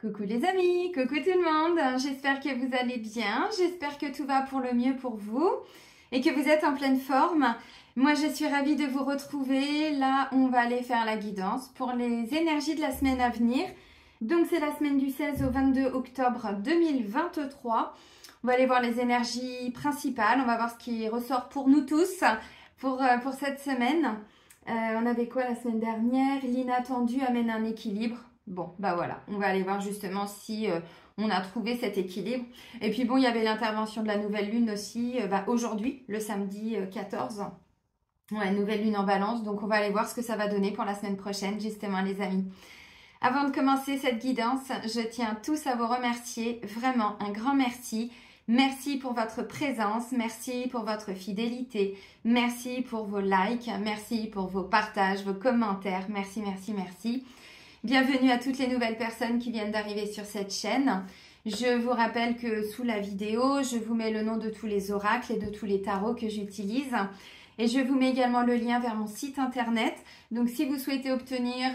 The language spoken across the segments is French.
Coucou les amis, coucou tout le monde, j'espère que vous allez bien, j'espère que tout va pour le mieux pour vous et que vous êtes en pleine forme. Moi je suis ravie de vous retrouver, là on va aller faire la guidance pour les énergies de la semaine à venir. Donc c'est la semaine du 16 au 22 octobre 2023. On va aller voir les énergies principales, on va voir ce qui ressort pour nous tous pour cette semaine. On avait quoi la semaine dernière? L'inattendu amène un équilibre. Bon, bah voilà, on va aller voir justement si on a trouvé cet équilibre. Et puis bon, il y avait l'intervention de la nouvelle lune aussi aujourd'hui, le samedi 14. Ouais, nouvelle lune en balance, donc on va aller voir ce que ça va donner pour la semaine prochaine, justement les amis. Avant de commencer cette guidance, je tiens tous à vous remercier, vraiment un grand merci. Merci pour votre présence, merci pour votre fidélité, merci pour vos likes, merci pour vos partages, vos commentaires, merci, merci, merci. Bienvenue à toutes les nouvelles personnes qui viennent d'arriver sur cette chaîne. Je vous rappelle que sous la vidéo, je vous mets le nom de tous les oracles et de tous les tarots que j'utilise. Et je vous mets également le lien vers mon site internet. Donc si vous souhaitez obtenir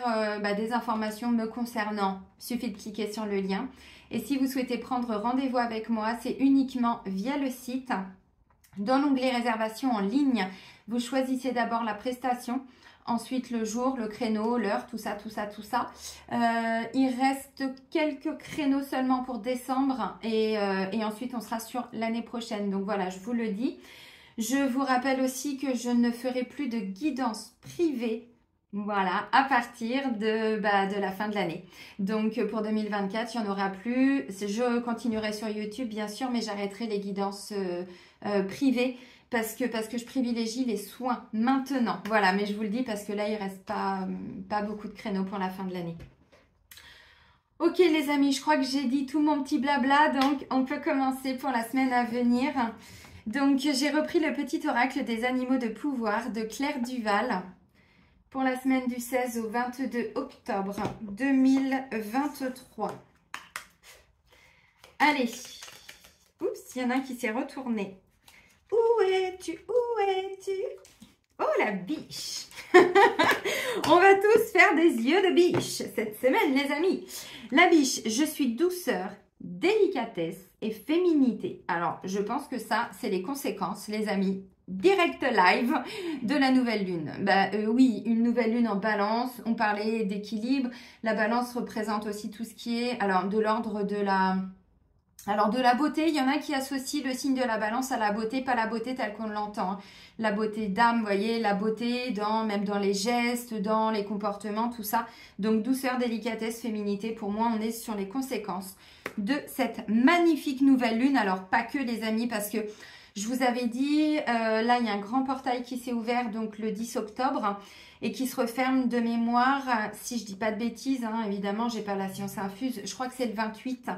des informations me concernant, il suffit de cliquer sur le lien. Et si vous souhaitez prendre rendez-vous avec moi, c'est uniquement via le site. Dans l'onglet réservation en ligne, vous choisissez d'abord la prestation. Ensuite, le jour, le créneau, l'heure, tout ça, tout ça, tout ça. Il reste quelques créneaux seulement pour décembre et ensuite, on sera sur l'année prochaine. Donc voilà, je vous le dis. Je vous rappelle aussi que je ne ferai plus de guidance privée, voilà, à partir de la fin de l'année. Donc pour 2024, il n'y en aura plus. Je continuerai sur YouTube, bien sûr, mais j'arrêterai les guidances privées. Parce que je privilégie les soins maintenant. Voilà, mais je vous le dis parce que là, il ne reste pas beaucoup de créneaux pour la fin de l'année. Ok les amis, je crois que j'ai dit tout mon petit blabla, donc on peut commencer pour la semaine à venir. Donc j'ai repris le petit oracle des animaux de pouvoir de Claire Duval pour la semaine du 16 au 22 octobre 2023. Allez, oups, il y en a un qui s'est retourné. Où es-tu? Où es-tu? Oh la biche. On va tous faire des yeux de biche cette semaine les amis. La biche, je suis douceur, délicatesse et féminité. Alors je pense que ça c'est les conséquences les amis. Direct live de la nouvelle lune. Oui, une nouvelle lune en balance. On parlait d'équilibre. La balance représente aussi tout ce qui est de l'ordre de la... Alors, de la beauté, il y en a qui associent le signe de la balance à la beauté, pas la beauté telle qu'on l'entend. La beauté d'âme, vous voyez, la beauté même dans les gestes, dans les comportements, tout ça. Donc, douceur, délicatesse, féminité, pour moi, on est sur les conséquences de cette magnifique nouvelle lune. Alors, pas que les amis, parce que je vous avais dit, là, il y a un grand portail qui s'est ouvert, donc le 10 octobre, et qui se referme de mémoire, si je dis pas de bêtises, hein, évidemment, j'ai pas la science infuse, je crois que c'est le 28.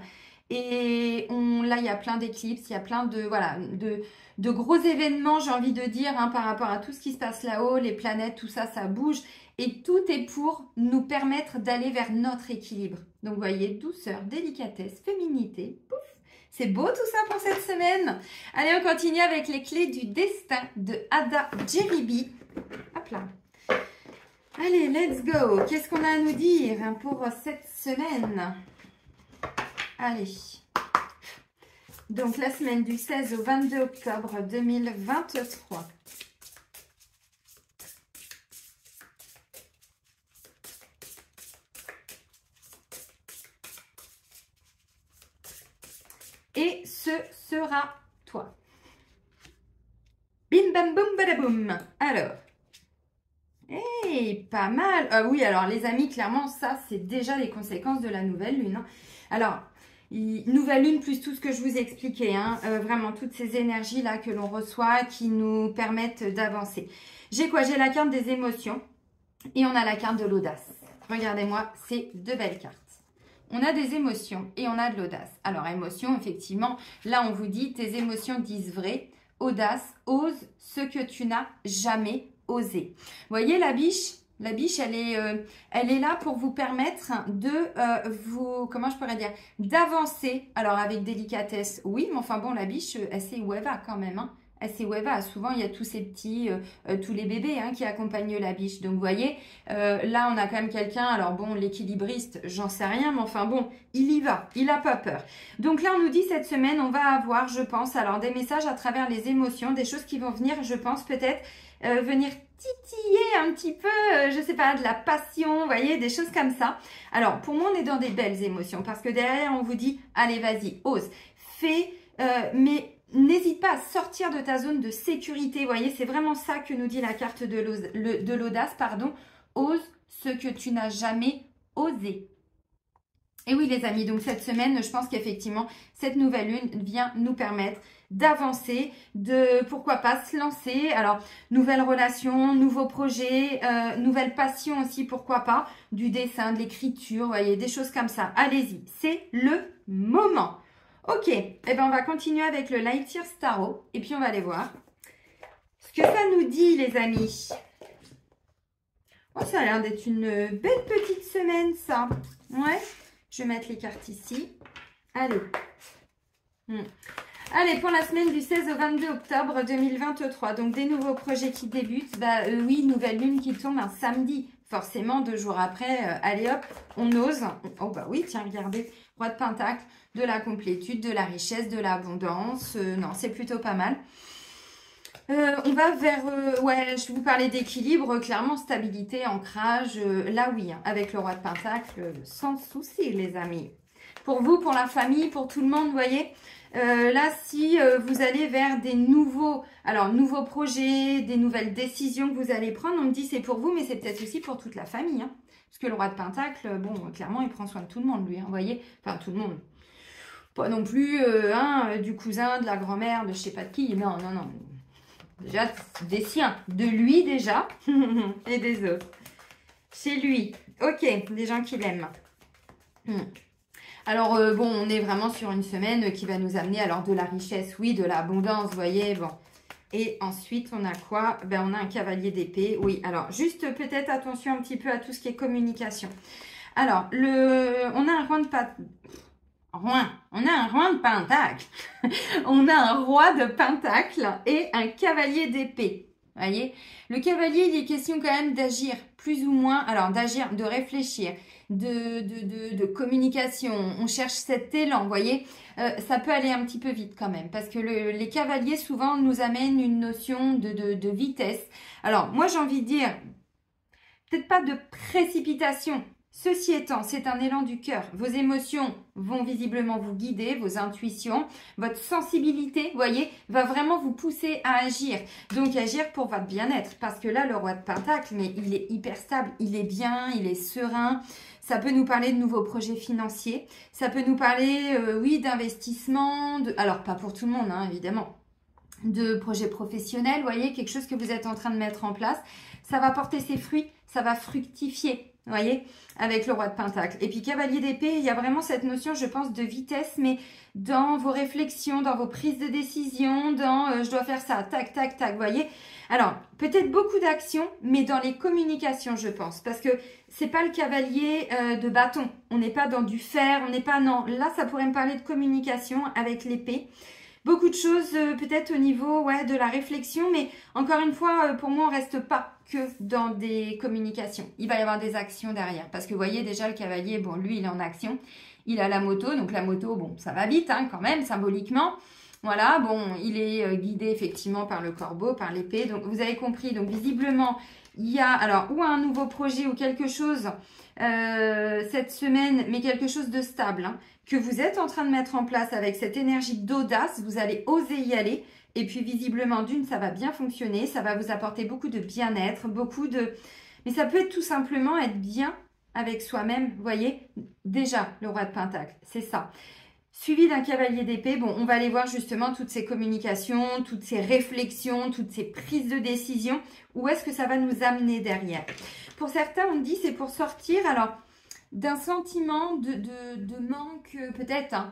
Et là, il y a plein d'éclipses, il y a plein de gros événements, j'ai envie de dire, hein, par rapport à tout ce qui se passe là-haut, les planètes, tout ça, ça bouge. Et tout est pour nous permettre d'aller vers notre équilibre. Donc, vous voyez, douceur, délicatesse, féminité, pouf. C'est beau tout ça pour cette semaine. Allez, on continue avec les clés du destin de Ada Jeribi. Hop là. Allez, let's go. Qu'est-ce qu'on a à nous dire pour cette semaine ? Allez, donc la semaine du 16 au 22 octobre 2023. Et ce sera toi. Bim bam boum badaboum. Alors, hey, pas mal. Ah oui, alors les amis, clairement, ça c'est déjà les conséquences de la nouvelle lune. Alors, nouvelle lune plus tout ce que je vous ai expliqué, hein, vraiment toutes ces énergies là que l'on reçoit qui nous permettent d'avancer. J'ai quoi? J'ai la carte des émotions et on a la carte de l'audace. Regardez-moi, c'est deux belles cartes. On a des émotions et on a de l'audace. Alors émotion, effectivement, là on vous dit tes émotions disent vrai. Audace, ose ce que tu n'as jamais osé. Vous voyez la biche? La biche, elle est là pour vous permettre de comment je pourrais dire, d'avancer. Alors avec délicatesse, oui, mais enfin bon, la biche, elle sait où elle va quand même. Hein. elle sait où elle va. Souvent, il y a tous ces petits, tous les bébés qui accompagnent la biche. Donc, vous voyez, là, on a quand même quelqu'un, alors bon, l'équilibriste, j'en sais rien, mais enfin bon, il y va, il n'a pas peur. Donc là, on nous dit cette semaine, on va avoir, je pense, alors des messages à travers les émotions, des choses qui vont venir, je pense, peut-être venir titiller un petit peu, je sais pas, de la passion, vous voyez, des choses comme ça. Alors, pour moi, on est dans des belles émotions parce que derrière, on vous dit, allez, vas-y, ose, fais, mais n'hésite pas à sortir de ta zone de sécurité. Vous voyez, c'est vraiment ça que nous dit la carte de l'audace, pardon. Ose ce que tu n'as jamais osé. Et oui, les amis, donc cette semaine, je pense qu'effectivement, cette nouvelle lune vient nous permettre d'avancer, de, pourquoi pas, se lancer. Alors, nouvelles relations, nouveaux projets, nouvelles passions aussi, pourquoi pas, du dessin, de l'écriture, vous voyez, des choses comme ça. Allez-y, c'est le moment. Ok, eh ben on va continuer avec le Light Year Tarot et puis on va aller voir ce que ça nous dit, les amis. Oh, ça a l'air d'être une belle petite semaine, ça. Ouais, je vais mettre les cartes ici. Allez. Allez, pour la semaine du 16 au 22 octobre 2023, donc des nouveaux projets qui débutent. Bah oui, nouvelle lune qui tombe un samedi. Forcément, 2 jours après, allez hop, on ose. Oh bah oui, tiens, regardez, roi de pentacle, de la complétude, de la richesse, de l'abondance. Non, c'est plutôt pas mal. On va vers, ouais, je vous parlais d'équilibre, clairement, stabilité, ancrage. Là, oui, avec le roi de pentacle, sans souci, les amis. Pour vous, pour la famille, pour tout le monde, vous voyez. Là, si vous allez vers des nouveaux projets, des nouvelles décisions que vous allez prendre, on me dit c'est pour vous, mais c'est peut-être aussi pour toute la famille. Parce que le roi de pentacle, bon, clairement, il prend soin de tout le monde, lui, vous voyez. Enfin, tout le monde. Pas non plus du cousin, de la grand-mère, de je sais pas de qui. Non, non, non. Déjà, des siens. De lui, déjà. Et des autres. Chez lui. Ok, des gens qui l'aiment. Alors, bon, on est vraiment sur une semaine qui va nous amener alors de la richesse, oui, de l'abondance, vous voyez, bon. Et ensuite, on a quoi? Ben, on a un cavalier d'épée, oui. Alors, juste peut-être attention un petit peu à tout ce qui est communication. Alors, on a un roi de pentacle. On a un roi de pentacle et un cavalier d'épée. Vous voyez, le cavalier, il est question quand même d'agir plus ou moins, alors d'agir, de réfléchir, de communication. On cherche cet élan, vous voyez. Ça peut aller un petit peu vite quand même parce que les cavaliers souvent nous amènent une notion de vitesse. Alors moi j'ai envie de dire, peut-être pas de précipitation. Ceci étant, c'est un élan du cœur. Vos émotions vont visiblement vous guider, vos intuitions, votre sensibilité, vous voyez, va vraiment vous pousser à agir. Donc, agir pour votre bien-être. Parce que là, le roi de pentacle, mais il est hyper stable, il est bien, il est serein. Ça peut nous parler de nouveaux projets financiers. Ça peut nous parler, oui, d'investissement. Alors, pas pour tout le monde, évidemment. De projets professionnels, vous voyez, quelque chose que vous êtes en train de mettre en place. Ça va porter ses fruits, ça va fructifier. Vous voyez, avec le roi de pentacle. Et puis cavalier d'épée, il y a vraiment cette notion, je pense, de vitesse, mais dans vos réflexions, dans vos prises de décision, dans je dois faire ça, tac, tac, tac, vous voyez. Alors, peut-être beaucoup d'actions, mais dans les communications, je pense, parce que c'est pas le cavalier de bâton. On n'est pas dans du fer, on n'est pas, non. Là, ça pourrait me parler de communication avec l'épée. Beaucoup de choses peut-être au niveau de la réflexion, mais encore une fois, pour moi, on reste pas que dans des communications. Il va y avoir des actions derrière. Parce que vous voyez déjà le cavalier, bon, lui, il est en action. Il a la moto, donc la moto, bon, ça va vite quand même, symboliquement. Voilà, bon, il est guidé effectivement par le corbeau, par l'épée. Donc, vous avez compris. Donc, visiblement, il y a alors ou un nouveau projet ou quelque chose cette semaine, mais quelque chose de stable, que vous êtes en train de mettre en place avec cette énergie d'audace. Vous allez oser y aller. Et puis, visiblement, d'une, ça va bien fonctionner. Ça va vous apporter beaucoup de bien-être, beaucoup de... Mais ça peut être tout simplement être bien avec soi-même. Vous voyez, déjà, le roi de pentacle, c'est ça. Suivi d'un cavalier d'épée, bon, on va aller voir justement toutes ces communications, toutes ces réflexions, toutes ces prises de décision. Où est-ce que ça va nous amener derrière? Pour certains, on dit c'est pour sortir, alors, d'un sentiment de manque, peut-être,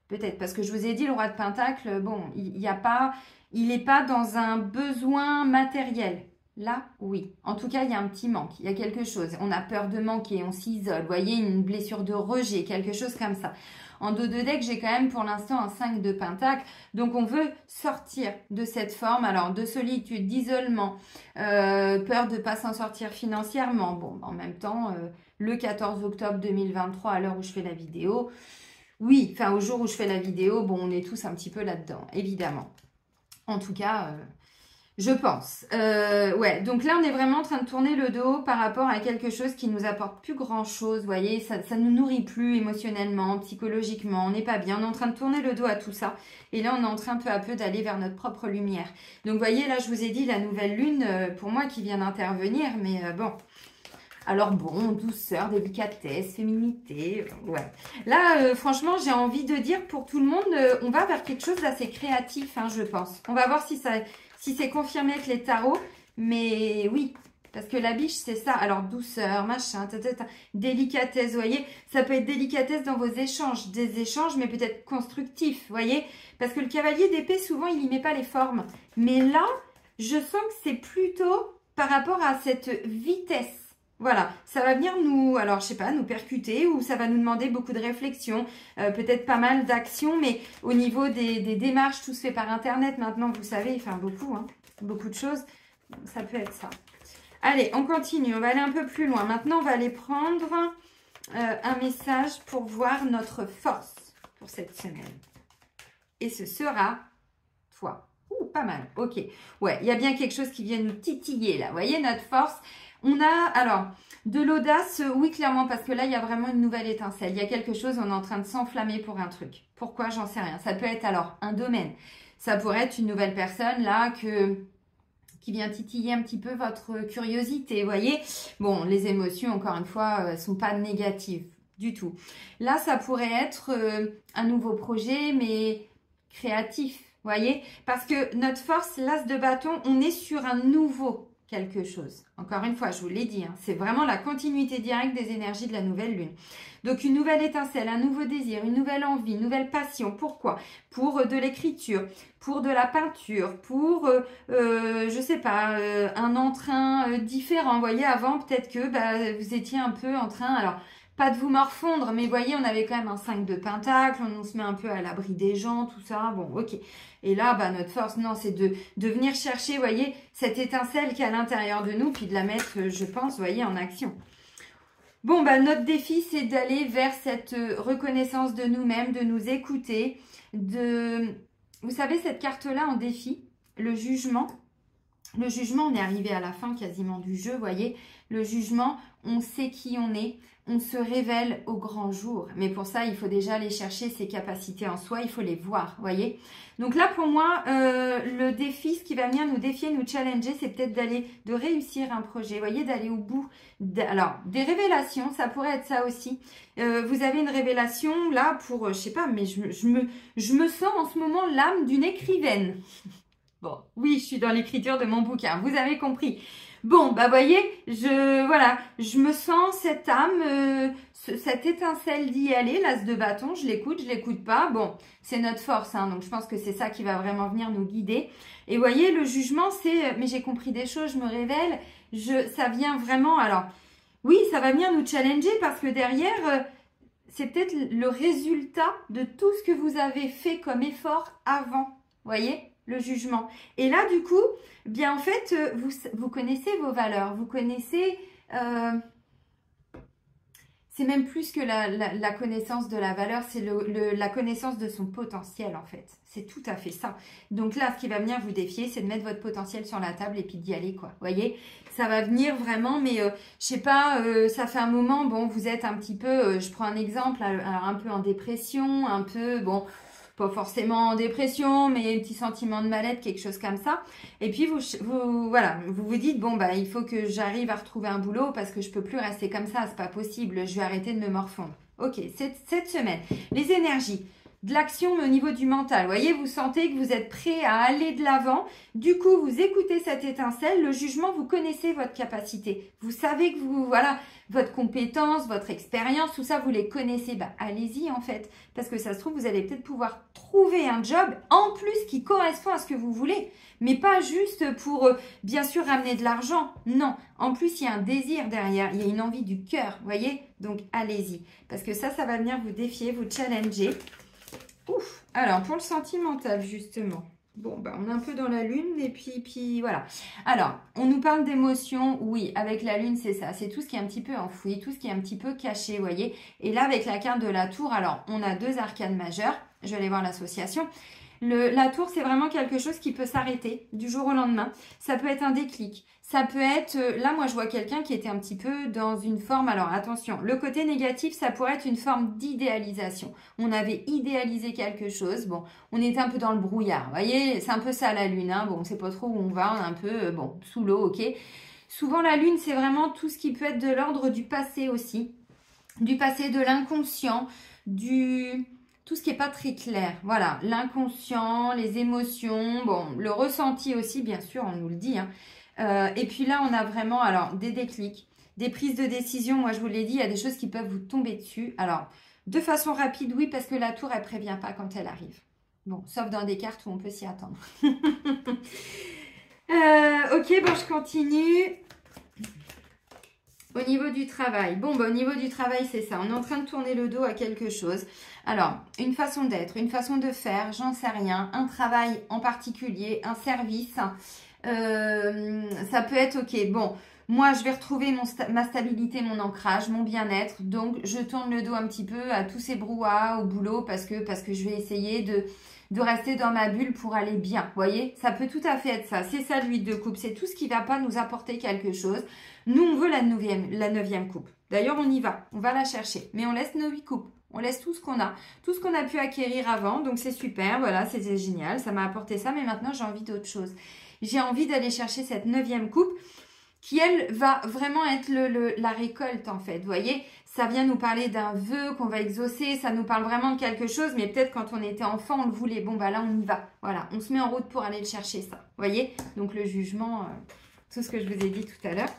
peut-être, parce que je vous ai dit, le roi de pentacle, bon, il n'est pas dans un besoin matériel. Là, oui. En tout cas, il y a un petit manque. Il y a quelque chose. On a peur de manquer, on s'isole. Vous voyez, une blessure de rejet, quelque chose comme ça. En dos de deck, j'ai quand même pour l'instant un 5 de pentacle. Donc, on veut sortir de cette forme. Alors, de solitude, d'isolement, peur de ne pas s'en sortir financièrement. Bon, en même temps, le 14 octobre 2023, à l'heure où je fais la vidéo, oui, enfin, au jour où je fais la vidéo, bon, on est tous un petit peu là-dedans, évidemment. En tout cas... je pense. Ouais, donc là, on est vraiment en train de tourner le dos par rapport à quelque chose qui nous apporte plus grand-chose. Vous voyez, ça nous nourrit plus émotionnellement, psychologiquement. On n'est pas bien. On est en train de tourner le dos à tout ça. Et là, on est en train peu à peu d'aller vers notre propre lumière. Donc, vous voyez, là, je vous ai dit la nouvelle lune, pour moi, qui vient d'intervenir. Mais bon... Alors bon, douceur, délicatesse, féminité, ouais. Là, franchement, j'ai envie de dire pour tout le monde, on va vers quelque chose d'assez créatif, hein, je pense. On va voir si c'est confirmé avec les tarots, mais oui, parce que la biche, c'est ça. Alors, douceur, machin, délicatesse, vous voyez. Ça peut être délicatesse dans vos échanges, des échanges, mais peut-être constructifs, vous voyez. Parce que le cavalier d'épée, souvent, il n'y met pas les formes. Mais là, je sens que c'est plutôt par rapport à cette vitesse. Voilà, ça va venir nous, alors je sais pas, nous percuter ou ça va nous demander beaucoup de réflexion, peut-être pas mal d'action, mais au niveau des démarches, tout se fait par Internet maintenant, vous savez, enfin beaucoup, hein, beaucoup de choses, ça peut être ça. Allez, on continue, on va aller un peu plus loin. Maintenant, on va aller prendre un message pour voir notre force pour cette semaine. Et ce sera toi. Ouh, pas mal, ok. Ouais, il y a bien quelque chose qui vient nous titiller là, vous voyez, notre force. On a, alors, de l'audace, oui, clairement, parce que là, il y a vraiment une nouvelle étincelle. Il y a quelque chose, on est en train de s'enflammer pour un truc. Pourquoi? J'en sais rien. Ça peut être, alors, un domaine. Ça pourrait être une nouvelle personne, là, qui vient titiller un petit peu votre curiosité, vous voyez. Bon, les émotions, encore une fois, sont pas négatives du tout. Là, ça pourrait être un nouveau projet, mais créatif, vous voyez. Parce que notre force, l'as de bâton, on est sur un nouveau quelque chose. Encore une fois, je vous l'ai dit, hein, c'est vraiment la continuité directe des énergies de la nouvelle lune. Donc, une nouvelle étincelle, un nouveau désir, une nouvelle envie, une nouvelle passion. Pourquoi? Pour de l'écriture, pour de la peinture, pour, je sais pas, un entrain différent. Vous voyez, avant, peut-être que vous étiez un peu en train... Alors, pas de vous morfondre, mais vous voyez, on avait quand même un 5 de pentacle, on se met un peu à l'abri des gens, tout ça, bon, ok. Et là, notre force, non, c'est de venir chercher, vous voyez, cette étincelle qui est à l'intérieur de nous, puis de la mettre, je pense, vous voyez, en action. Bon, notre défi, c'est d'aller vers cette reconnaissance de nous-mêmes, de nous écouter, vous savez, cette carte-là en défi, le jugement. Le jugement, on est arrivé à la fin quasiment du jeu, vous voyez. Le jugement, on sait qui on est. On se révèle au grand jour. Mais pour ça, il faut déjà aller chercher ses capacités en soi. Il faut les voir, vous voyez. Donc là, pour moi, le défi, ce qui va venir nous défier, nous challenger, c'est peut-être de réussir un projet. Vous voyez, d'aller au bout. Alors, des révélations, ça pourrait être ça aussi. Vous avez une révélation, là, pour, je sais pas, mais je me sens en ce moment l'âme d'une écrivaine. Bon, oui, je suis dans l'écriture de mon bouquin. Vous avez compris. Bon, voyez, je me sens cette âme, cette étincelle d'y aller, l'as de bâton, je l'écoute pas. Bon, c'est notre force, hein, donc je pense que c'est ça qui va vraiment venir nous guider. Et vous voyez, le jugement, c'est, mais j'ai compris des choses, je me révèle, ça vient vraiment, alors, oui, ça va venir nous challenger parce que derrière, c'est peut-être le résultat de tout ce que vous avez fait comme effort avant, vous voyez ? Le jugement. Et là, du coup, bien en fait, vous connaissez vos valeurs, vous connaissez... c'est même plus que la connaissance de la valeur, c'est la connaissance de son potentiel, en fait. C'est tout à fait ça. Donc là, ce qui va venir vous défier, c'est de mettre votre potentiel sur la table et puis d'y aller, quoi. Vous voyez, ça va venir vraiment, mais je sais pas, ça fait un moment, bon, vous êtes un petit peu, je prends un exemple, alors un peu en dépression, un peu, bon... pas forcément en dépression, mais un petit sentiment de mal-être, quelque chose comme ça. Et puis, vous vous dites, bon, il faut que j'arrive à retrouver un boulot parce que je peux plus rester comme ça, c'est pas possible, je vais arrêter de me morfondre. Ok, cette semaine, les énergies, de l'action, mais au niveau du mental. Vous voyez, vous sentez que vous êtes prêt à aller de l'avant. Du coup, vous écoutez cette étincelle. Le jugement, vous connaissez votre capacité. Vous savez que vous, voilà, votre compétence, votre expérience, tout ça, vous les connaissez. Bah, allez-y, en fait. Parce que ça se trouve, vous allez peut-être pouvoir trouver un job en plus qui correspond à ce que vous voulez. Mais pas juste pour, bien sûr, ramener de l'argent. Non. En plus, il y a un désir derrière. Il y a une envie du cœur. Vous voyez? Donc, allez-y. Parce que ça va venir vous défier, vous challenger. Ouf. Alors, pour le sentimental, justement. Bon, bah, on est un peu dans la lune et puis voilà. Alors, on nous parle d'émotions. Oui, avec la lune, c'est ça. C'est tout ce qui est un petit peu enfoui, tout ce qui est un petit peu caché, vous voyez. Et là, avec la carte de la tour, alors, on a 2 arcanes majeures. Je vais aller voir l'association. La tour, c'est vraiment quelque chose qui peut s'arrêter du jour au lendemain. Ça peut être un déclic. Ça peut être, là, moi, je vois quelqu'un qui était un petit peu dans une forme, alors attention, le côté négatif, ça pourrait être une forme d'idéalisation. On avait idéalisé quelque chose, bon, on était un peu dans le brouillard, vous voyez, c'est un peu ça la lune, hein, bon, on ne sait pas trop où on va, on est un peu, bon, sous l'eau, ok. Souvent, la lune, c'est vraiment tout ce qui peut être de l'ordre du passé aussi, du passé, de l'inconscient, tout ce qui n'est pas très clair, voilà, l'inconscient, les émotions, bon, le ressenti aussi, bien sûr, on nous le dit, hein. Et puis là, on a vraiment alors des déclics, des prises de décision. Moi, je vous l'ai dit, il y a des choses qui peuvent vous tomber dessus. Alors, de façon rapide, oui, parce que la tour, elle ne prévient pas quand elle arrive. Bon, sauf dans des cartes où on peut s'y attendre. Ok, bon, je continue. Au niveau du travail. Bon, bah, au niveau du travail, c'est ça. On est en train de tourner le dos à quelque chose. Alors, une façon d'être, une façon de faire, j'en sais rien. Un travail en particulier, un service. Ça peut être, ok, bon, moi, je vais retrouver ma stabilité, mon ancrage, mon bien-être. Donc, je tourne le dos un petit peu à tous ces brouhahas au boulot parce que je vais essayer de rester dans ma bulle pour aller bien. Vous voyez, ça peut tout à fait être ça. C'est ça l'huile de coupe. C'est tout ce qui ne va pas nous apporter quelque chose. Nous, on veut la neuvième coupe. D'ailleurs, on y va. On va la chercher. Mais on laisse nos 8 coupes. On laisse tout ce qu'on a. Tout ce qu'on a pu acquérir avant. Donc, c'est super. Voilà, c'est génial. Ça m'a apporté ça. Mais maintenant, j'ai envie d'autre chose. J'ai envie d'aller chercher cette 9e coupe qui, elle, va vraiment être la récolte, en fait. Vous voyez, ça vient nous parler d'un vœu qu'on va exaucer. Ça nous parle vraiment de quelque chose. Mais peut-être quand on était enfant, on le voulait. Bon, bah là, on y va. Voilà, on se met en route pour aller le chercher, ça. Vous voyez, donc le jugement, tout ce que je vous ai dit tout à l'heure.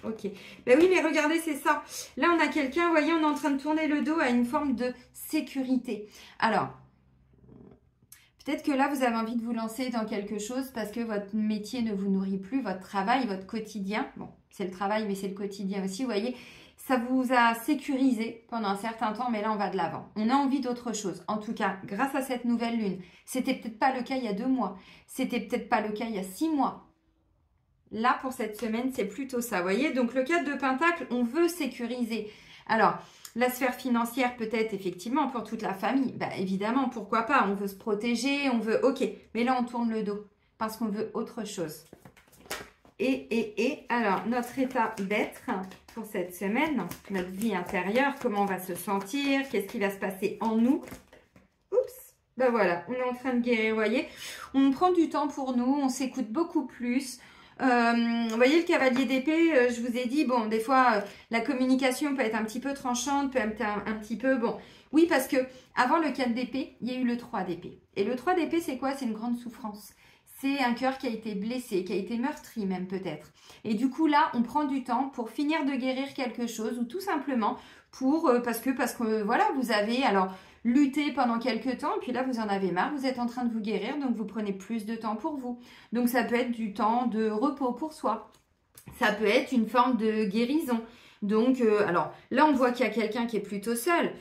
Ok. Ben oui, mais regardez, c'est ça. Là, on a quelqu'un, vous voyez, on est en train de tourner le dos à une forme de sécurité. Alors, peut-être que là, vous avez envie de vous lancer dans quelque chose parce que votre métier ne vous nourrit plus, votre travail, votre quotidien. Bon, c'est le travail, mais c'est le quotidien aussi, vous voyez. Ça vous a sécurisé pendant un certain temps, mais là, on va de l'avant. On a envie d'autre chose. En tout cas, grâce à cette nouvelle lune. C'était peut-être pas le cas il y a 2 mois. C'était peut-être pas le cas il y a 6 mois. Là, pour cette semaine, c'est plutôt ça, vous voyez. Donc, le 4 de Pentacle, on veut sécuriser. Alors, la sphère financière, peut-être, effectivement, pour toute la famille. Bah, évidemment, pourquoi pas. On veut se protéger, on veut... Ok, mais là, on tourne le dos parce qu'on veut autre chose. Alors, notre état d'être pour cette semaine, notre vie intérieure, comment on va se sentir, qu'est-ce qui va se passer en nous. Oups, ben voilà, on est en train de guérir, vous voyez. On prend du temps pour nous, on s'écoute beaucoup plus. Vous voyez le cavalier d'épée, je vous ai dit, bon, des fois, la communication peut être un petit peu tranchante, peut être un petit peu, bon, oui, parce que avant le 4 d'épée, il y a eu le 3 d'épée. Et le 3 d'épée, c'est quoi? C'est une grande souffrance. C'est un cœur qui a été blessé, qui a été meurtri même peut-être. Et du coup, là, on prend du temps pour finir de guérir quelque chose ou tout simplement pour, parce que voilà, vous avez, alors, lutter pendant quelques temps, et puis là, vous en avez marre, vous êtes en train de vous guérir, donc vous prenez plus de temps pour vous. Donc, ça peut être du temps de repos pour soi. Ça peut être une forme de guérison. Donc, alors, là, on voit qu'il y a quelqu'un qui est plutôt seul.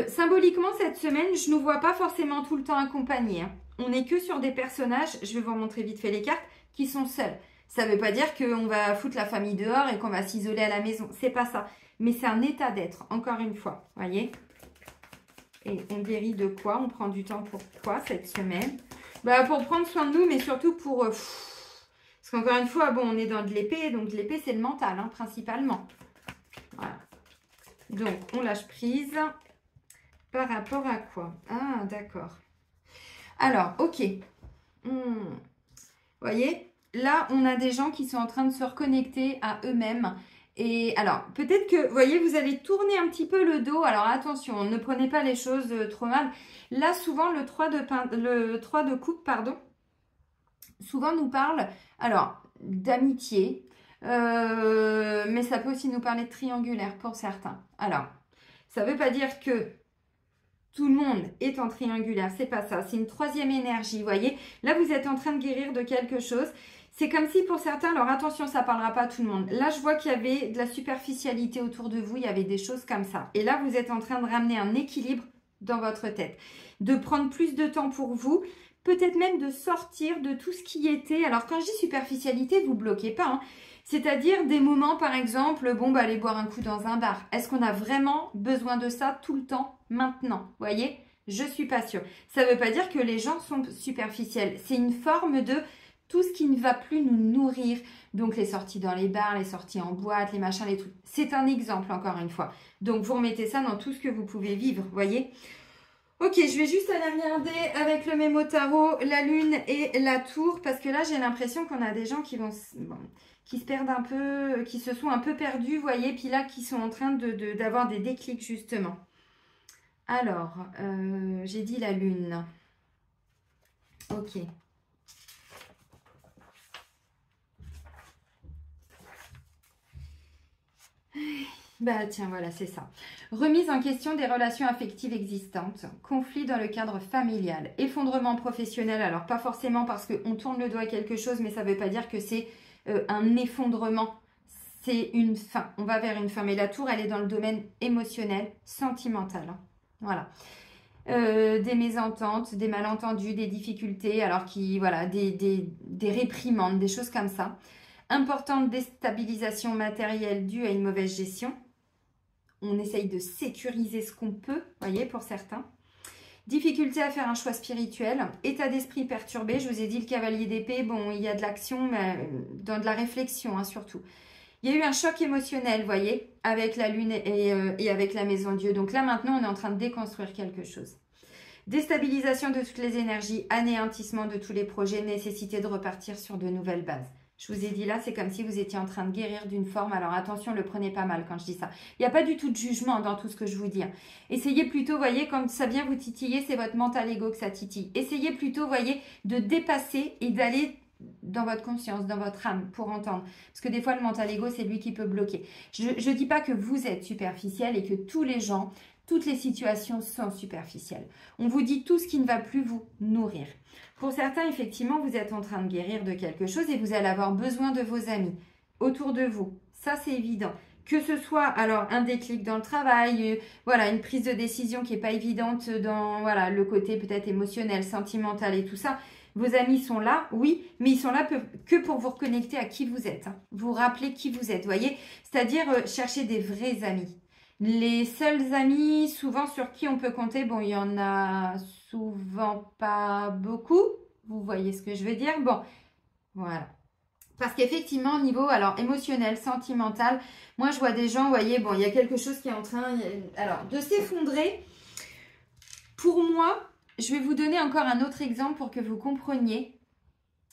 Symboliquement, cette semaine, je ne nous vois pas forcément tout le temps accompagnés. Hein. On n'est que sur des personnages, je vais vous montrer vite fait les cartes, qui sont seuls. Ça ne veut pas dire qu'on va foutre la famille dehors et qu'on va s'isoler à la maison. C'est pas ça. Mais c'est un état d'être, encore une fois. Voyez ? Et on guérit de quoi? On prend du temps pour quoi cette semaine? Bah, pour prendre soin de nous, mais surtout pour... parce qu'encore une fois, bon, on est dans de l'épée, donc l'épée, c'est le mental, hein, principalement. Voilà. Donc, on lâche prise. Par rapport à quoi? Ah, d'accord. Alors, ok. Vous voyez, là, on a des gens qui sont en train de se reconnecter à eux-mêmes Et alors, peut-être que, vous voyez, vous allez tourner un petit peu le dos. Alors, attention, ne prenez pas les choses trop mal. Là, souvent, le 3 de coupe, pardon, souvent nous parle, alors, d'amitié. Mais ça peut aussi nous parler de triangulaire pour certains. Alors, ça ne veut pas dire que tout le monde est en triangulaire. C'est pas ça. C'est une troisième énergie, vous voyez. Là, vous êtes en train de guérir de quelque chose. C'est comme si pour certains, alors attention, ça ne parlera pas à tout le monde. Là, je vois qu'il y avait de la superficialité autour de vous, il y avait des choses comme ça. Et là, vous êtes en train de ramener un équilibre dans votre tête, de prendre plus de temps pour vous, peut-être même de sortir de tout ce qui était. Alors, quand je dis superficialité, vous ne bloquez pas, hein. C'est-à-dire des moments, par exemple, bon, bah, aller boire un coup dans un bar. Est-ce qu'on a vraiment besoin de ça tout le temps, maintenant? Vous voyez? Je ne suis pas sûre. Ça ne veut pas dire que les gens sont superficiels. C'est une forme de tout ce qui ne va plus nous nourrir. Donc, les sorties dans les bars, les sorties en boîte, les machins, les trucs. C'est un exemple, encore une fois. Donc, vous remettez ça dans tout ce que vous pouvez vivre, vous voyez? Ok, je vais juste aller regarder avec le mémo tarot, la lune et la tour. Parce que là, j'ai l'impression qu'on a des gens qui vont... Bon, qui se perdent un peu, qui se sont un peu perdus, vous voyez, puis là, qui sont en train d'avoir des déclics, justement. Alors, j'ai dit la lune. Ok. Bah tiens, voilà, c'est ça. Remise en question des relations affectives existantes, conflit dans le cadre familial, effondrement professionnel. Alors, pas forcément parce qu'on tourne le doigt à quelque chose, mais ça ne veut pas dire que c'est un effondrement. C'est une fin. On va vers une fin. Mais la tour, elle est dans le domaine émotionnel, sentimental. Hein. Voilà. Des mésententes, des malentendus, des difficultés, alors qui, voilà, des réprimandes, des choses comme ça. Importante déstabilisation matérielle due à une mauvaise gestion. On essaye de sécuriser ce qu'on peut, voyez, pour certains. Difficulté à faire un choix spirituel. État d'esprit perturbé. Je vous ai dit le cavalier d'épée. Bon, il y a de l'action, mais dans de la réflexion, hein, surtout. Il y a eu un choc émotionnel, voyez, avec la lune et avec la maison Dieu. Donc là, maintenant, on est en train de déconstruire quelque chose. Déstabilisation de toutes les énergies, anéantissement de tous les projets, nécessité de repartir sur de nouvelles bases. Je vous ai dit là, c'est comme si vous étiez en train de guérir d'une forme. Alors attention, ne le prenez pas mal quand je dis ça. Il n'y a pas du tout de jugement dans tout ce que je vous dis. Hein. Essayez plutôt, vous voyez, quand ça vient vous titiller, c'est votre mental ego que ça titille. Essayez plutôt, vous voyez, de dépasser et d'aller dans votre conscience, dans votre âme, pour entendre. Parce que des fois, le mental ego, c'est lui qui peut bloquer. Je ne dis pas que vous êtes superficiel et que tous les gens, toutes les situations sont superficielles. On vous dit tout ce qui ne va plus vous nourrir. Pour certains, effectivement, vous êtes en train de guérir de quelque chose et vous allez avoir besoin de vos amis autour de vous. Ça, c'est évident. Que ce soit alors un déclic dans le travail, voilà, une prise de décision qui n'est pas évidente dans voilà, le côté peut-être émotionnel, sentimental et tout ça. Vos amis sont là, oui, mais ils sont là que pour vous reconnecter à qui vous êtes. Hein. Vous rappeler qui vous êtes, voyez. C'est-à-dire chercher des vrais amis. Les seuls amis, souvent sur qui on peut compter, bon, il y en a souvent pas beaucoup. Vous voyez ce que je veux dire? Bon, voilà. Parce qu'effectivement, au niveau alors, émotionnel, sentimental, moi, je vois des gens, vous voyez, bon, il y a quelque chose qui est en train alors, de s'effondrer. Pour moi, je vais vous donner encore un autre exemple pour que vous compreniez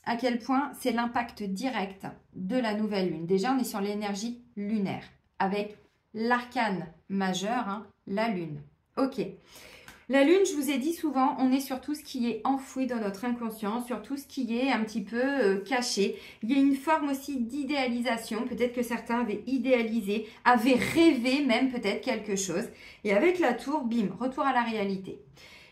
à quel point c'est l'impact direct de la nouvelle lune. Déjà, on est sur l'énergie lunaire avec l'arcane majeur, hein, la lune. Ok. La lune, je vous ai dit souvent, on est sur tout ce qui est enfoui dans notre inconscient, sur tout ce qui est un petit peu caché. Il y a une forme aussi d'idéalisation. Peut-être que certains avaient idéalisé, avaient rêvé même peut-être quelque chose. Et avec la tour, bim, retour à la réalité.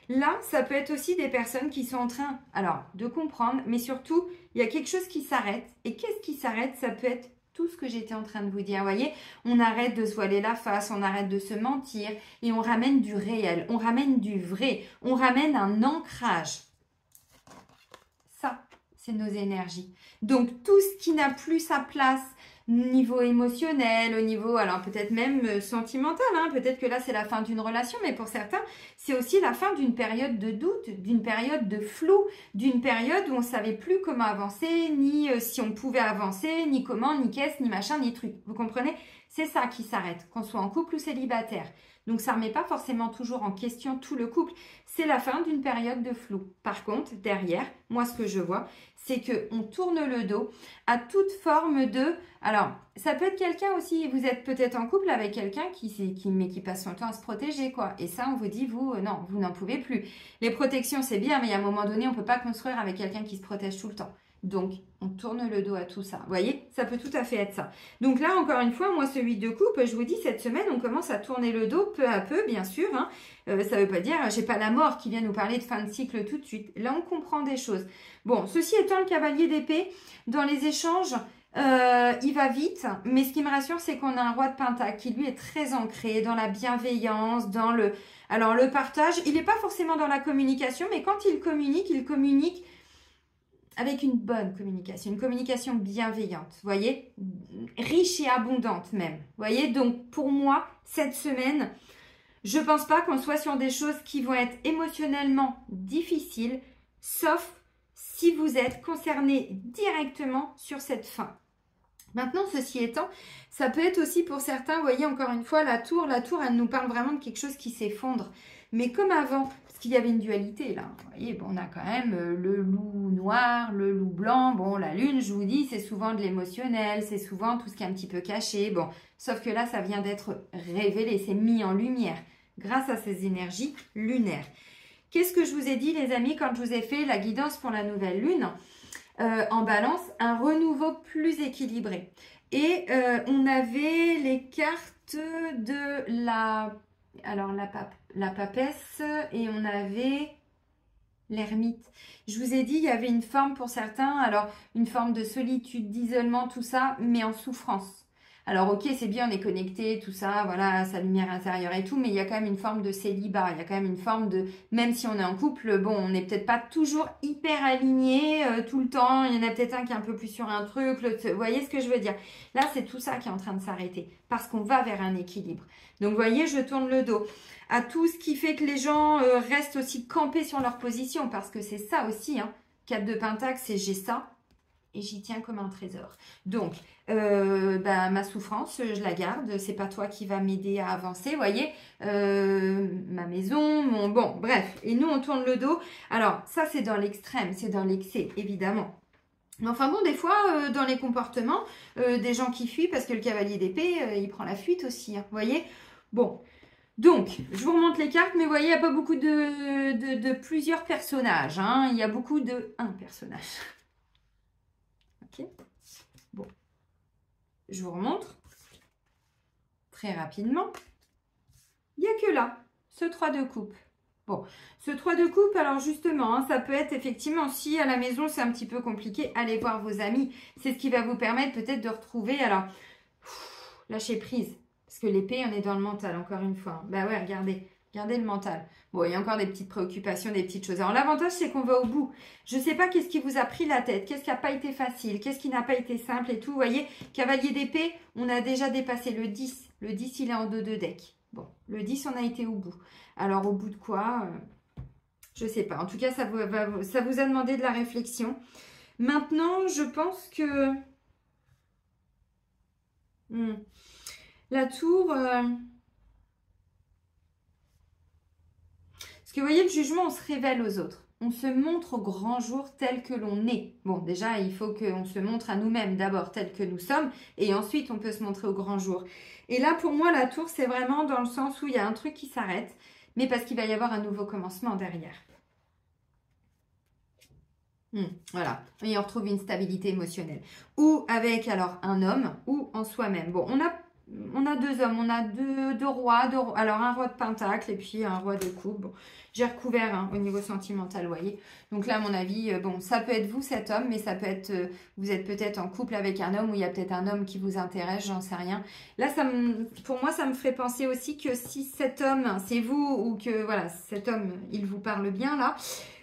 Là, ça peut être aussi des personnes qui sont en train, alors, de comprendre, mais surtout, il y a quelque chose qui s'arrête. Et qu'est-ce qui s'arrête? Ça peut être tout ce que j'étais en train de vous dire. Vous voyez, on arrête de se voiler la face, on arrête de se mentir et on ramène du réel, on ramène du vrai, on ramène un ancrage. Ça, c'est nos énergies. Donc, tout ce qui n'a plus sa place niveau émotionnel, au niveau, alors peut-être même sentimental, hein, peut-être que là c'est la fin d'une relation, mais pour certains, c'est aussi la fin d'une période de doute, d'une période de flou, d'une période où on ne savait plus comment avancer, ni si on pouvait avancer, ni comment, ni qu'est-ce, ni machin, ni truc. Vous comprenez? C'est ça qui s'arrête, qu'on soit en couple ou célibataire. Donc, ça ne remet pas forcément toujours en question tout le couple. C'est la fin d'une période de flou. Par contre, derrière, moi, ce que je vois, c'est qu'on tourne le dos à toute forme de... Alors, ça peut être quelqu'un aussi, vous êtes peut-être en couple avec quelqu'un qui passe son temps à se protéger, quoi. Et ça, on vous dit, vous, non, vous n'en pouvez plus. Les protections, c'est bien, mais à un moment donné, on ne peut pas construire avec quelqu'un qui se protège tout le temps. Donc, on tourne le dos à tout ça. Vous voyez, ça peut tout à fait être ça. Donc là, encore une fois, moi, ce 8 de coupe, je vous dis, cette semaine, on commence à tourner le dos peu à peu, bien sûr. Hein. Ça ne veut pas dire, j'ai pas la mort qui vient nous parler de fin de cycle tout de suite. Là, on comprend des choses. Bon, ceci étant, le cavalier d'épée, dans les échanges, il va vite. Mais ce qui me rassure, c'est qu'on a un roi de pentacle qui, lui, est très ancré dans la bienveillance, dans le... Alors, le partage, il n'est pas forcément dans la communication, mais quand il communique avec une bonne communication, une communication bienveillante, vous voyez, riche et abondante même, vous voyez. Donc pour moi, cette semaine, je ne pense pas qu'on soit sur des choses qui vont être émotionnellement difficiles, sauf si vous êtes concerné directement sur cette fin. Maintenant, ceci étant, ça peut être aussi pour certains, vous voyez, encore une fois, la tour, elle nous parle vraiment de quelque chose qui s'effondre. Mais comme avant, parce qu'il y avait une dualité là, vous voyez, bon, on a quand même le loup noir, le loup blanc. Bon, la lune, je vous dis, c'est souvent de l'émotionnel, c'est souvent tout ce qui est un petit peu caché. Bon, sauf que là, ça vient d'être révélé, c'est mis en lumière grâce à ces énergies lunaires. Qu'est-ce que je vous ai dit, les amis, quand je vous ai fait la guidance pour la nouvelle lune en balance, un renouveau plus équilibré. Et on avait les cartes de la papesse et on avait l'ermite. Je vous ai dit, il y avait une forme pour certains, alors une forme de solitude, d'isolement, tout ça, mais en souffrance. Alors ok, c'est bien, on est connecté, tout ça, voilà, sa lumière intérieure et tout, mais il y a quand même une forme de célibat, il y a quand même une forme de, même si on est en couple, bon, on n'est peut-être pas toujours hyper aligné tout le temps, il y en a peut-être un qui est un peu plus sur un truc, vous voyez ce que je veux dire? Là, c'est tout ça qui est en train de s'arrêter, parce qu'on va vers un équilibre. Donc, vous voyez, je tourne le dos à tout ce qui fait que les gens restent aussi campés sur leur position, parce que c'est ça aussi, hein. 4 de Pentacle, c'est j'ai ça, et j'y tiens comme un trésor. Donc, ma souffrance, je la garde. C'est pas toi qui va m'aider à avancer, vous voyez. Ma maison, bon, bref. Et nous, on tourne le dos. Alors, ça, c'est dans l'extrême, c'est dans l'excès, évidemment. Mais enfin bon, des fois, dans les comportements, des gens qui fuient parce que le cavalier d'épée, il prend la fuite aussi, hein, vous voyez. Bon, donc, je vous remonte les cartes, mais vous voyez, il n'y a pas beaucoup de plusieurs personnages. Hein. Il y a beaucoup de un personnage. Ok. Bon. Je vous remontre très rapidement. Il n'y a que là, ce 3 de coupe. Bon, ce 3 de coupe, alors justement, hein, ça peut être effectivement, si à la maison c'est un petit peu compliqué, allez voir vos amis. C'est ce qui va vous permettre peut-être de retrouver, alors, lâcher prise. Parce que l'épée, on est dans le mental, encore une fois. Bah ouais, regardez le mental. Bon, il y a encore des petites préoccupations, des petites choses. Alors, l'avantage, c'est qu'on va au bout. Je ne sais pas qu'est-ce qui vous a pris la tête, qu'est-ce qui n'a pas été facile, qu'est-ce qui n'a pas été simple et tout. Vous voyez, cavalier d'épée, on a déjà dépassé le 10. Le 10, il est en 2 de deck. Bon, le 10, on a été au bout. Alors, au bout de quoi je ne sais pas. En tout cas, ça vous a demandé de la réflexion. Maintenant, je pense que... la tour... Parce que vous voyez, le jugement, on se révèle aux autres. On se montre au grand jour tel que l'on est. Bon, déjà, il faut qu'on se montre à nous-mêmes d'abord tel que nous sommes. Et ensuite, on peut se montrer au grand jour. Et là, pour moi, la tour, c'est vraiment dans le sens où il y a un truc qui s'arrête. Mais parce qu'il va y avoir un nouveau commencement derrière. Voilà. Et on retrouve une stabilité émotionnelle. Ou avec, alors, un homme ou en soi-même. Bon, on a 2 hommes, on a deux rois, alors un roi de pentacle et puis un roi de coupe. Bon, j'ai recouvert hein, au niveau sentimental, vous voyez. Donc là, à mon avis, bon, ça peut être vous, cet homme, mais ça peut être, vous êtes peut-être en couple avec un homme ou il y a peut-être un homme qui vous intéresse, j'en sais rien. Là, pour moi, ça me ferait penser aussi que si cet homme, c'est vous ou que, voilà, cet homme, il vous parle bien là,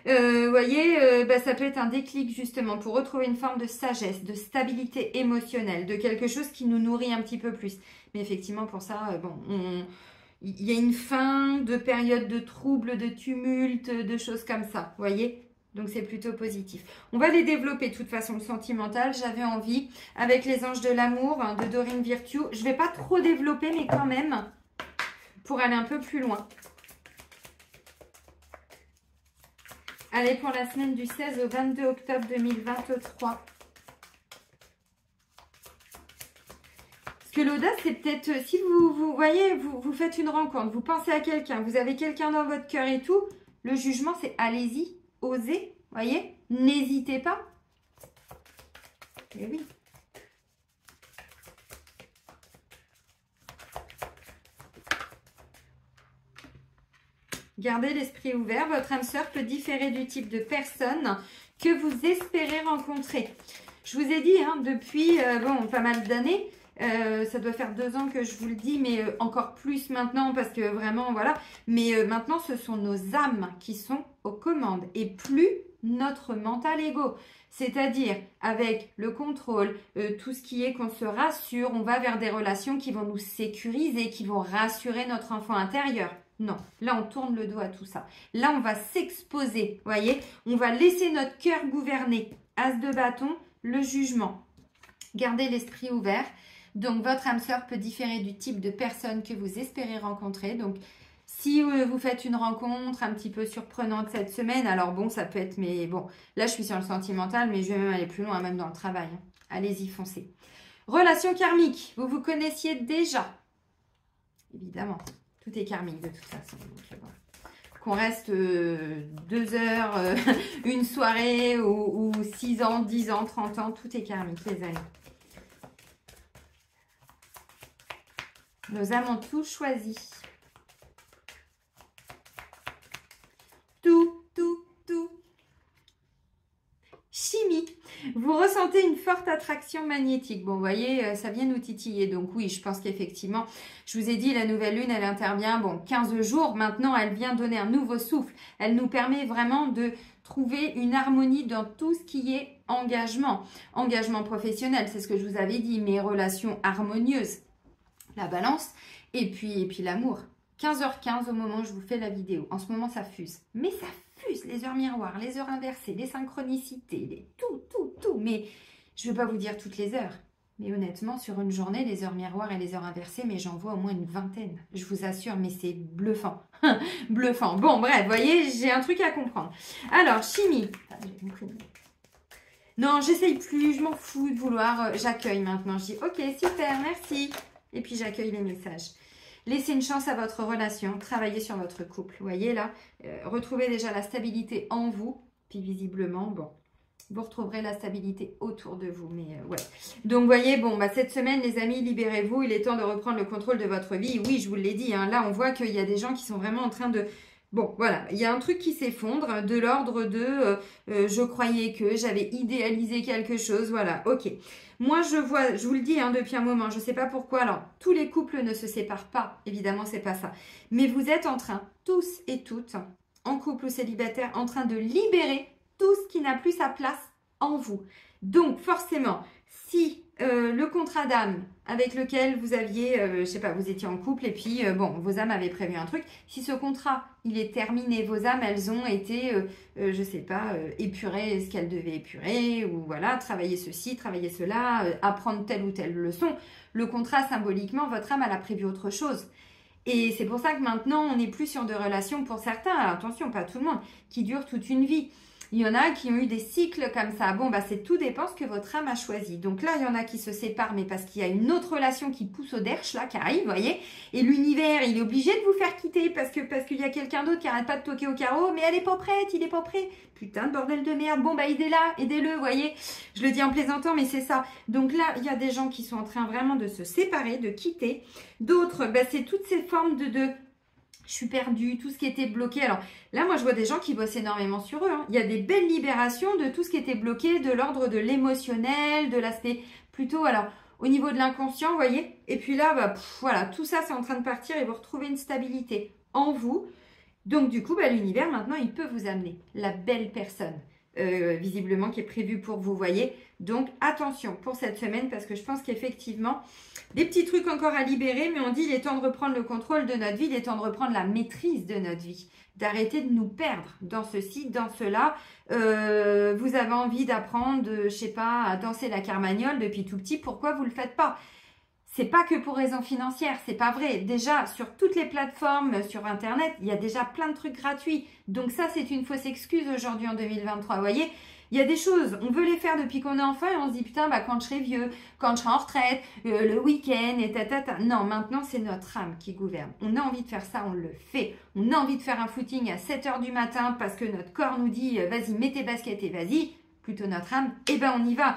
vous voyez, ça peut être un déclic justement pour retrouver une forme de sagesse, de stabilité émotionnelle, de quelque chose qui nous nourrit un petit peu plus. Mais effectivement, pour ça, bon, il y a une fin de période de troubles, de tumulte, de choses comme ça, vous voyez. Donc, c'est plutôt positif. On va les développer de toute façon, le sentimental. J'avais envie, avec les anges de l'amour, hein, de Dorine Virtue. Je ne vais pas trop développer, mais quand même, pour aller un peu plus loin. Allez, pour la semaine du 16 au 22 octobre 2023. Parce que l'audace, c'est peut-être, si vous voyez, vous faites une rencontre, vous pensez à quelqu'un, vous avez quelqu'un dans votre cœur et tout, le jugement, c'est allez-y, osez, voyez, n'hésitez pas. Et oui. Gardez l'esprit ouvert. Votre âme sœur peut différer du type de personne que vous espérez rencontrer. Je vous ai dit, hein, depuis bon, pas mal d'années, ça doit faire 2 ans que je vous le dis, mais encore plus maintenant parce que vraiment, voilà. Mais maintenant, ce sont nos âmes qui sont aux commandes et plus notre mental ego. C'est-à-dire, avec le contrôle, tout ce qui est qu'on se rassure, on va vers des relations qui vont nous sécuriser, qui vont rassurer notre enfant intérieur. Non, là on tourne le dos à tout ça. Là on va s'exposer, voyez. On va laisser notre cœur gouverner. As de bâton, le jugement. Gardez l'esprit ouvert. Donc votre âme sœur peut différer du type de personne que vous espérez rencontrer. Donc si vous faites une rencontre un petit peu surprenante cette semaine, alors bon ça peut être, mais bon, là je suis sur le sentimental, mais je vais même aller plus loin, même dans le travail. Hein. Allez-y, foncez. Relation karmique, vous vous connaissiez déjà. Évidemment. Tout est karmique de toute façon. Qu'on reste 2 heures, une soirée ou 6 ans, 10 ans, 30 ans, tout est karmique les amis. Nos âmes ont tout choisi. Tout. Chimie. Vous ressentez une forte attraction magnétique. Bon, vous voyez, ça vient nous titiller. Donc oui, je pense qu'effectivement, je vous ai dit, la nouvelle lune, elle intervient, bon, 15 jours. Maintenant, elle vient donner un nouveau souffle. Elle nous permet vraiment de trouver une harmonie dans tout ce qui est engagement. Engagement professionnel, c'est ce que je vous avais dit, mes relations harmonieuses. La balance et puis l'amour. 15h15 au moment où je vous fais la vidéo. En ce moment, ça fuse. Mais ça fuse, les heures miroirs, les heures inversées, les synchronicités, tout. Mais je ne vais pas vous dire toutes les heures. Mais honnêtement, sur une journée, les heures miroirs et les heures inversées, mais j'en vois au moins une vingtaine. Je vous assure, mais c'est bluffant. Bluffant. Bon, bref, vous voyez, j'ai un truc à comprendre. Alors, chimie. Non, j'essaye plus, je m'en fous de vouloir. J'accueille maintenant. Je dis, ok, super, merci. Et puis, j'accueille les messages. Laissez une chance à votre relation, travaillez sur votre couple. Vous voyez là, retrouvez déjà la stabilité en vous. Puis visiblement, bon, vous retrouverez la stabilité autour de vous. Mais ouais. Donc, vous voyez, bon, bah, cette semaine, les amis, libérez-vous. Il est temps de reprendre le contrôle de votre vie. Oui, je vous l'ai dit. Hein, là, on voit qu'il y a des gens qui sont vraiment en train de... Bon, voilà, il y a un truc qui s'effondre de l'ordre de je croyais que j'avais idéalisé quelque chose, voilà, ok. Moi, je vois, je vous le dis hein, depuis un moment, je ne sais pas pourquoi, alors tous les couples ne se séparent pas, évidemment, c'est pas ça. Mais vous êtes en train, tous et toutes, en couple ou célibataire, en train de libérer tout ce qui n'a plus sa place en vous. Donc, forcément, si le contrat d'âme avec lequel vous aviez, je sais pas, vous étiez en couple et puis, bon, vos âmes avaient prévu un truc. Si ce contrat, il est terminé, vos âmes, elles ont été, je sais pas, épurer ce qu'elles devaient épurer ou voilà, travailler ceci, travailler cela, apprendre telle ou telle leçon. Le contrat, symboliquement, votre âme, elle a prévu autre chose. Et c'est pour ça que maintenant, on n'est plus sur des relations pour certains, alors attention, pas tout le monde, qui durent toute une vie. Il y en a qui ont eu des cycles comme ça. Bon, bah, c'est tout dépend ce que votre âme a choisi. Donc là, il y en a qui se séparent, mais parce qu'il y a une autre relation qui pousse au derche, là, qui arrive, vous voyez. Et l'univers, il est obligé de vous faire quitter parce qu'il y a quelqu'un d'autre qui n'arrête pas de toquer au carreau. Mais elle n'est pas prête, il n'est pas prêt. Putain de bordel de merde. Bon, bah, aidez-le, vous voyez. Je le dis en plaisantant, mais c'est ça. Donc là, il y a des gens qui sont en train vraiment de se séparer, de quitter. D'autres, bah, c'est toutes ces formes de je suis perdue, tout ce qui était bloqué. Alors là, moi, je vois des gens qui bossent énormément sur eux. Hein. Il y a des belles libérations de tout ce qui était bloqué, de l'ordre de l'émotionnel, de l'aspect plutôt, alors, au niveau de l'inconscient, vous voyez. Et puis là, bah, voilà, tout ça, c'est en train de partir et vous retrouvez une stabilité en vous. Donc, du coup, bah, l'univers, maintenant, il peut vous amener la belle personne, visiblement, qui est prévue pour vous, voyez. Donc, attention pour cette semaine parce que je pense qu'effectivement, des petits trucs encore à libérer, mais on dit il est temps de reprendre le contrôle de notre vie, il est temps de reprendre la maîtrise de notre vie, d'arrêter de nous perdre dans ceci, dans cela. Vous avez envie d'apprendre, je sais pas, à danser la carmagnole depuis tout petit, pourquoi vous ne le faites pas? C'est pas que pour raisons financières, c'est pas vrai. Déjà, sur toutes les plateformes, sur Internet, il y a déjà plein de trucs gratuits. Donc ça, c'est une fausse excuse aujourd'hui en 2023. Vous voyez, il y a des choses, on veut les faire depuis qu'on est enfant et on se dit putain, bah quand je serai vieux, quand je serai en retraite, le week-end et tatata. Non, maintenant, c'est notre âme qui gouverne. On a envie de faire ça, on le fait. On a envie de faire un footing à 7 h du matin parce que notre corps nous dit vas-y, mets tes baskets et vas-y. Plutôt notre âme, eh ben on y va.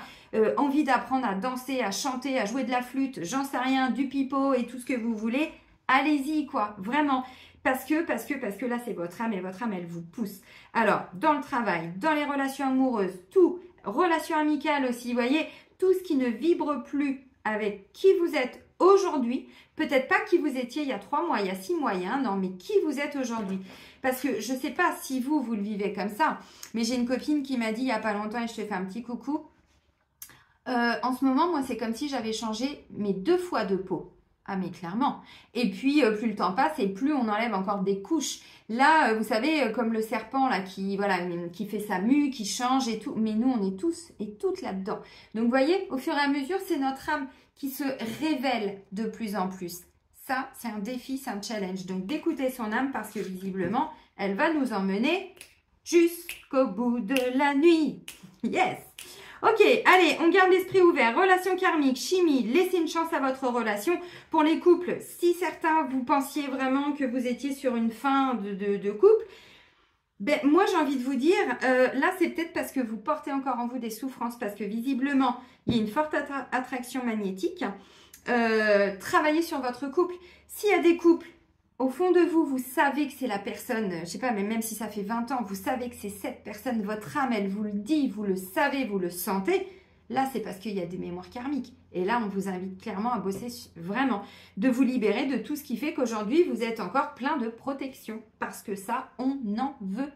Envie d'apprendre à danser, à chanter, à jouer de la flûte, j'en sais rien, du pipeau et tout ce que vous voulez, allez-y quoi, vraiment. Parce que là c'est votre âme et votre âme elle vous pousse. Alors, dans le travail, dans les relations amoureuses, tout, relations amicales aussi, vous voyez, tout ce qui ne vibre plus avec qui vous êtes aujourd'hui, peut-être pas qui vous étiez il y a 3 mois, il y a 6 mois, il y a 1 an, mais qui vous êtes aujourd'hui. Parce que je ne sais pas si vous le vivez comme ça, mais j'ai une copine qui m'a dit il n'y a pas longtemps, et je te fais un petit coucou, en ce moment, moi, c'est comme si j'avais changé mes 2 fois de peau. Ah mais clairement. Et puis, plus le temps passe et plus on enlève encore des couches. Là, vous savez, comme le serpent là qui fait sa mue, qui change et tout. Mais nous, on est tous et toutes là-dedans. Donc, vous voyez, au fur et à mesure, c'est notre âme qui se révèle de plus en plus. Ça, c'est un défi, c'est un challenge. Donc, d'écouter son âme parce que visiblement, elle va nous emmener jusqu'au bout de la nuit. Yes! Ok, allez, on garde l'esprit ouvert. Relation karmique, chimie, laissez une chance à votre relation. Pour les couples, si certains, vous pensiez vraiment que vous étiez sur une fin de couple, ben, moi, j'ai envie de vous dire, là, c'est peut-être parce que vous portez encore en vous des souffrances, parce que visiblement, il y a une forte attraction magnétique. Travaillez sur votre couple. S'il y a des couples, au fond de vous, vous savez que c'est la personne, je sais pas, mais même si ça fait 20 ans, vous savez que c'est cette personne, votre âme, elle vous le dit, vous le savez, vous le sentez. Là, c'est parce qu'il y a des mémoires karmiques. Et là, on vous invite clairement à bosser vraiment, de vous libérer de tout ce qui fait qu'aujourd'hui, vous êtes encore plein de protection. Parce que ça, on n'en veut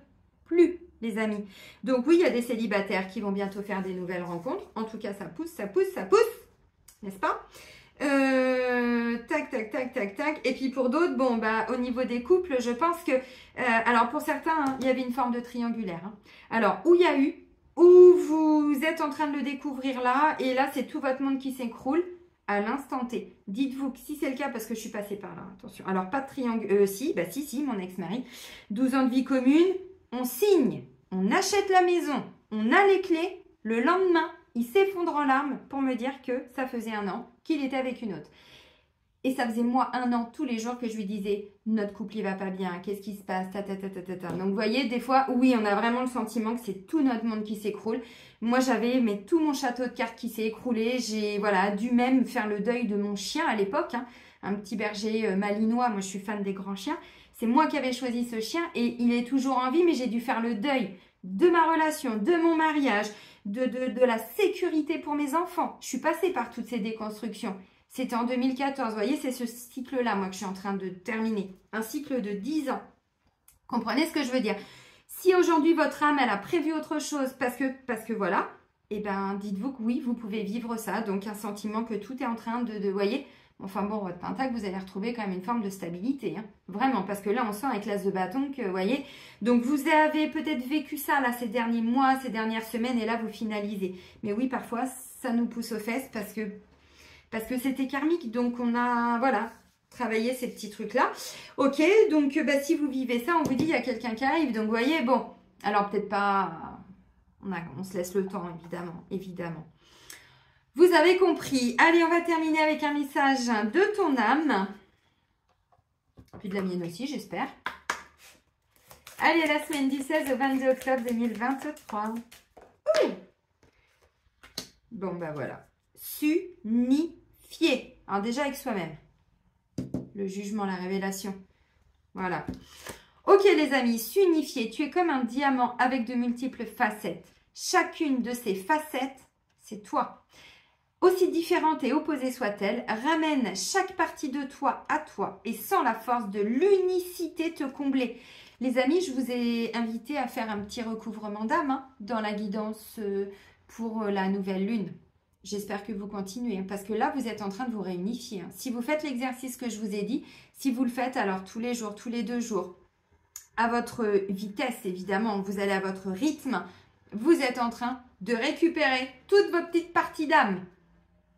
plus, les amis. Donc oui, il y a des célibataires qui vont bientôt faire des nouvelles rencontres. En tout cas, ça pousse, ça pousse, ça pousse. N'est-ce pas ? Tac, tac, tac, tac, tac. Et puis pour d'autres, bon, bah, au niveau des couples, je pense que... alors pour certains, hein, il y avait une forme de triangulaire. Hein. Alors, où il y a eu, où vous êtes en train de le découvrir là, et là, c'est tout votre monde qui s'écroule à l'instant T. Dites-vous que si c'est le cas, parce que je suis passée par là, attention. Alors, pas de triangle... si, mon ex-mari. 12 ans de vie commune, on signe, on achète la maison, on a les clés, le lendemain, il s'effondre en larmes pour me dire que ça faisait 1 an qu'il était avec une autre. Et ça faisait moi 1 an tous les jours que je lui disais notre couple il va pas bien, qu'est-ce qui se passe, Donc vous voyez, des fois, oui, on a vraiment le sentiment que c'est tout notre monde qui s'écroule. Moi j'avais tout mon château de cartes qui s'est écroulé. J'ai dû même faire le deuil de mon chien à l'époque, hein, un petit berger malinois. Moi je suis fan des grands chiens. C'est moi qui avais choisi ce chien et il est toujours en vie, mais j'ai dû faire le deuil de ma relation, de mon mariage, de la sécurité pour mes enfants. Je suis passée par toutes ces déconstructions. C'était en 2014. Vous voyez, c'est ce cycle-là, moi, que je suis en train de terminer. Un cycle de 10 ans. Comprenez ce que je veux dire? Si aujourd'hui, votre âme, elle a prévu autre chose, parce que voilà, eh ben, dites-vous que oui, vous pouvez vivre ça. Donc, un sentiment que tout est en train de voyez, enfin bon, votre pentacle, vous allez retrouver quand même une forme de stabilité. Hein. Vraiment, parce que là, on sent avec l'as de bâton que, vous voyez, donc vous avez peut-être vécu ça, là, ces derniers mois, ces dernières semaines, et là, vous finalisez. Mais oui, parfois, ça nous pousse aux fesses parce que c'était karmique. Donc, on a, voilà, travaillé ces petits trucs-là. Ok, donc, si vous vivez ça, on vous dit, il y a quelqu'un qui arrive. Donc, vous voyez, bon, alors peut-être pas, on se laisse le temps, évidemment. Vous avez compris. Allez, on va terminer avec un message de ton âme. Puis de la mienne aussi, j'espère. Allez, la semaine du 16 au 22 octobre 2023. Ouh. Bon, bah voilà. S'unifier. Alors déjà avec soi-même. Le jugement, la révélation. Voilà. Ok les amis, s'unifier. Tu es comme un diamant avec de multiples facettes. Chacune de ces facettes, c'est toi. Aussi différente et opposée soit-elle, ramène chaque partie de toi à toi et sans la force de l'unicité te combler. Les amis, je vous ai invité à faire un petit recouvrement d'âme dans la guidance pour la nouvelle lune. J'espère que vous continuez parce que là, vous êtes en train de vous réunifier. Si vous faites l'exercice que je vous ai dit, si vous le faites alors tous les jours, tous les 2 jours, à votre vitesse évidemment, vous allez à votre rythme, vous êtes en train de récupérer toutes vos petites parties d'âme.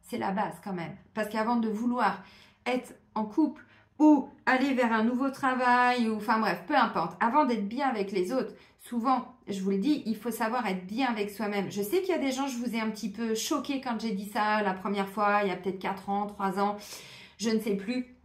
C'est la base quand même. Parce qu'avant de vouloir être en couple ou aller vers un nouveau travail, ou enfin bref, peu importe, avant d'être bien avec les autres, souvent, je vous le dis, il faut savoir être bien avec soi-même. Je sais qu'il y a des gens, je vous ai un petit peu choqué quand j'ai dit ça la première fois, il y a peut-être 4 ans, 3 ans, je ne sais plus.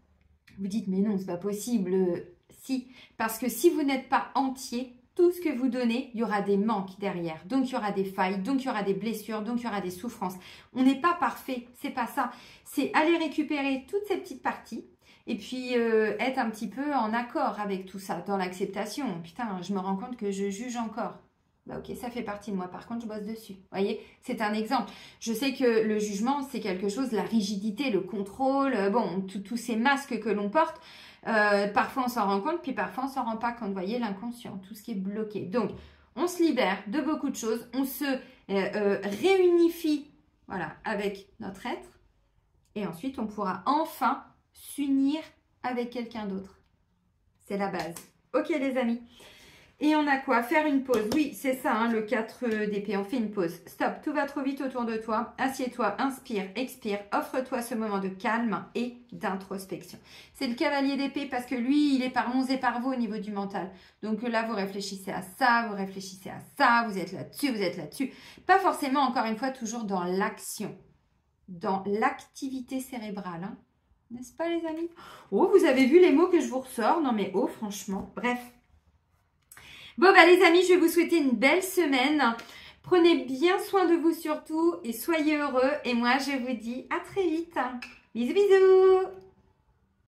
Vous dites, mais non, c'est pas possible. Si, parce que si vous n'êtes pas entier, tout ce que vous donnez, il y aura des manques derrière. Donc, il y aura des failles, donc il y aura des blessures, donc il y aura des souffrances. On n'est pas parfait, c'est pas ça. C'est aller récupérer toutes ces petites parties et puis être un petit peu en accord avec tout ça, dans l'acceptation. Putain, je me rends compte que je juge encore. Bah ok, ça fait partie de moi. Par contre, je bosse dessus. Vous voyez, c'est un exemple. Je sais que le jugement, c'est quelque chose, la rigidité, le contrôle, bon, tous ces masques que l'on porte. Parfois, on s'en rend compte, puis parfois, on s'en rend pas compte. Vous voyez, l'inconscient, tout ce qui est bloqué. Donc, on se libère de beaucoup de choses. On se réunifie, voilà, avec notre être. Et ensuite, on pourra enfin s'unir avec quelqu'un d'autre. C'est la base. Ok, les amis. Et on a quoi? Faire une pause. Oui, c'est ça, hein, le 4 d'épée. On fait une pause. Stop, tout va trop vite autour de toi. Assieds-toi, inspire, expire. Offre-toi ce moment de calme et d'introspection. C'est le cavalier d'épée parce que lui, il est par mons et par vos au niveau du mental. Donc là, vous réfléchissez à ça, vous réfléchissez à ça, vous êtes là-dessus, vous êtes là-dessus. Pas forcément, encore une fois, toujours dans l'action, dans l'activité cérébrale. Hein. N'est-ce pas, les amis? Oh, vous avez vu les mots que je vous ressors? Non, mais oh, franchement, bref. Bon, bah les amis, je vais vous souhaiter une belle semaine. Prenez bien soin de vous surtout et soyez heureux. Et moi, je vous dis à très vite. Bisous, bisous!